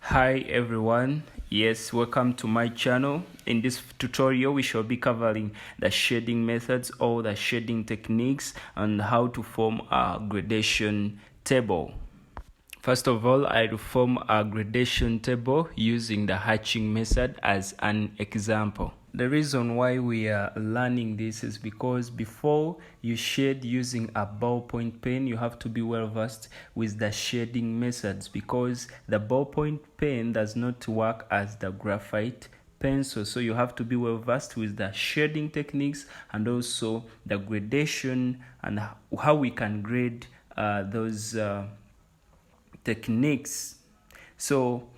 Hi everyone, yes, welcome to my channel. In this tutorial we shall be covering the shading methods or the shading techniques and how to form a gradation table. First of all, I will form a gradation table using the hatching method as an example. The reason why we are learning this is because before you shade using a ballpoint pen, you have to be well versed with the shading methods, because the ballpoint pen does not work as the graphite pencil. So you have to be well versed with the shading techniques and also the gradation and how we can grade those techniques. So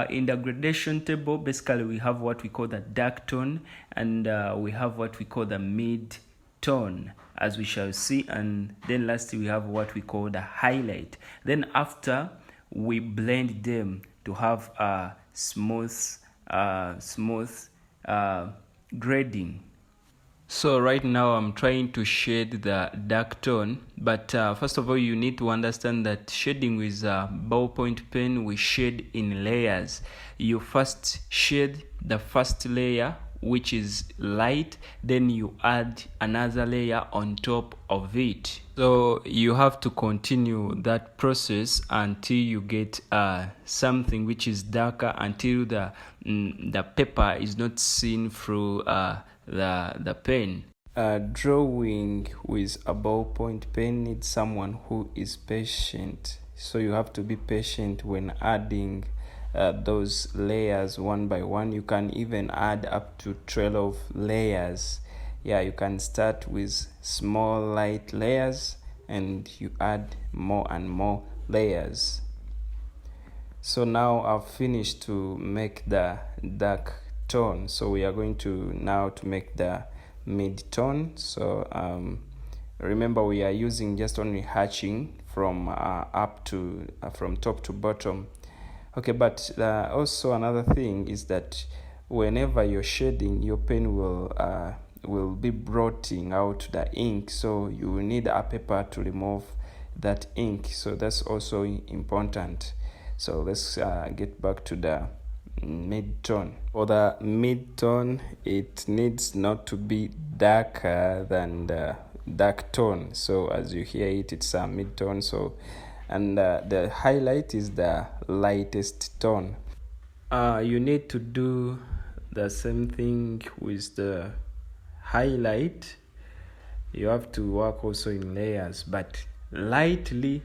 in the gradation table, basically we have what we call the dark tone and we have what we call the mid tone, as we shall see, and then lastly we have what we call the highlight. Then after we blend them to have a smooth grading. So right now I'm trying to shade the dark tone, but first of all you need to understand that shading with a ballpoint pen, we shade in layers. You first shade the first layer, which is light, then you add another layer on top of it. So you have to continue that process until you get something which is darker, until the paper is not seen through the pen. Drawing with a ballpoint pen needs someone who is patient. So you have to be patient when adding those layers one by one. You can even add up to 12 layers. Yeah, you can start with small light layers and you add more and more layers. So now I've finished to make the dark tone, so we are going to now to make the mid tone. So remember we are using just only hatching from up to from top to bottom. Okay, but also another thing is that whenever you're shading, your pen will be blotting out the ink, so you will need a paper to remove that ink. So that's also important. So let's get back to the mid-tone. For the mid-tone, it needs not to be darker than the dark tone. So as you hear it, it's a mid-tone. So and the highlight is the lightest tone. You need to do the same thing with the highlight. You have to work also in layers, but lightly.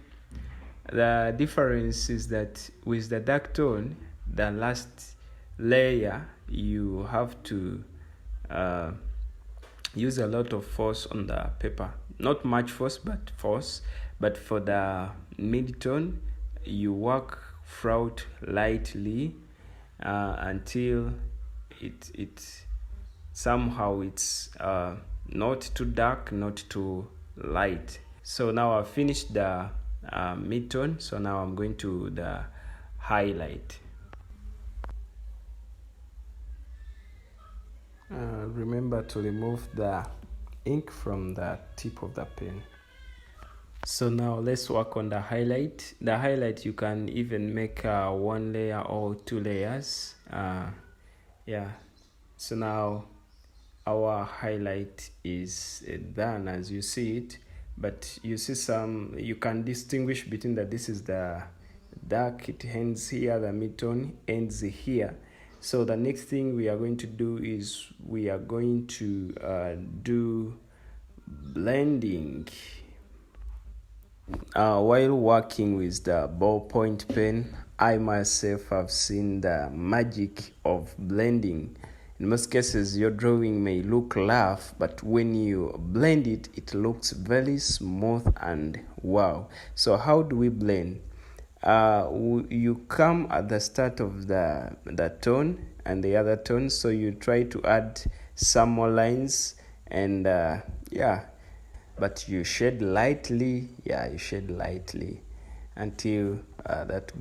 The difference is that with the dark tone, the last layer you have to use a lot of force on the paper. Not much force, but force. But for the mid-tone, you work throughout lightly until it somehow it's not too dark, not too light. So now I've finished the mid-tone, so now I'm going to the highlight. Remember to remove the ink from the tip of the pen. So now let's work on the highlight. The highlight, you can even make one layer or two layers. Yeah, so now our highlight is done as you see it, but you see you can distinguish between that this is the dark, it ends here, the mid-tone ends here. So the next thing we are going to do is we are going to do blending. While working with the ballpoint pen, I myself have seen the magic of blending. In most cases, your drawing may look rough, but when you blend it, it looks very smooth and wow. So how do we blend? You come at the start of the tone and the other tone, so you try to add some more lines and yeah, but you shade lightly. Yeah, you shade lightly until that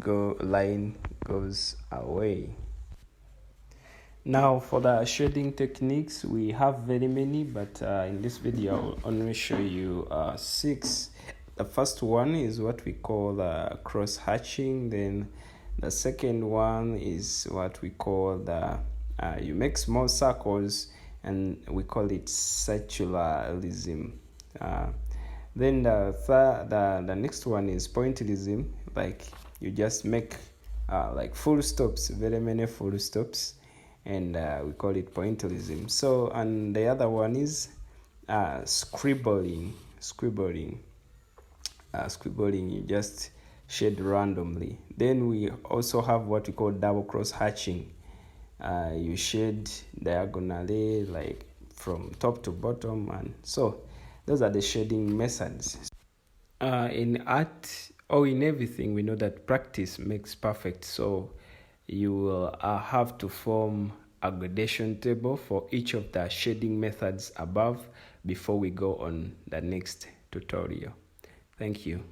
line goes away. Now for the shading techniques, we have very many, but in this video I'll only show you 6. The first one is what we call cross hatching, then The second one is what we call the you make small circles, and we call it circularism. Then the next one is pointillism. Like you just make like full stops, very many full stops, and we call it pointillism. So, and the other one is scribbling. Scribbling, you just shade randomly. Then we also have what we call double cross hatching. You shade diagonally, like from top to bottom, and so those are the shading methods. In art or in everything, we know that practice makes perfect. So you will have to form a gradation table for each of the shading methods above before we go on the next tutorial. Thank you.